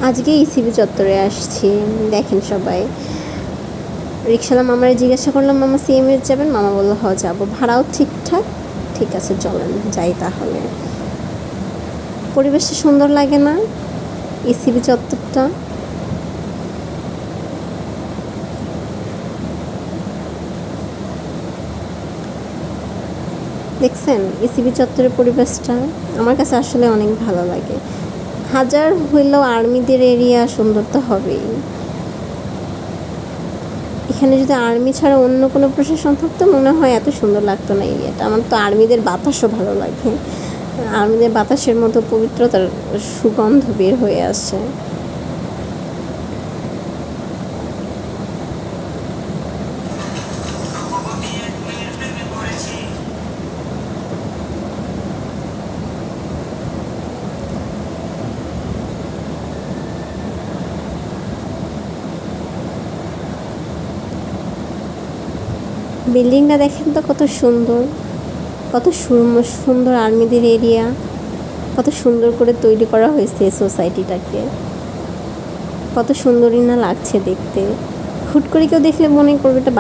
আজকে ইসিবি চত্বরে আসছি। দেখেন সবাই, রিক্সাওয়ালা মামারে জিজ্ঞাসা করলাম, মামা সিএমএস যাবেন? মামা বললো হ যাবো, ভাড়াও ঠিকঠাক। ঠিক আছে চলেন যাই তাহলে। পরিবেশটা সুন্দর লাগে না ইসিবি চত্বরটা? দেখছেন ইসিবি চত্বরের পরিবেশটা? আমার কাছে আসলে অনেক ভালো লাগে। হাজার হইলেও আর্মিদের এরিয়া সুন্দর তো হবেই। এখানে যদি আর্মি ছাড়া অন্য কোনো প্রশাসন থাকতো মনে হয় এত সুন্দর লাগতো না এরিয়াটা। আমার তো আর্মিদের বাতাসও ভালো লাগে। আর্মিদের বাতাসের মতো পবিত্রতার সুগন্ধ বের হয়ে আসে। বিল্ডিংটা দেখেন তো কত সুন্দর, কত সুন্দর আর্মিদের এরিয়া, কত সুন্দর করে তৈরি করা হয়েছে এই সোসাইটিটাকে। কত সুন্দরই না লাগছে দেখতে। হুট করে কেউ দেখলে মনে করবে এটা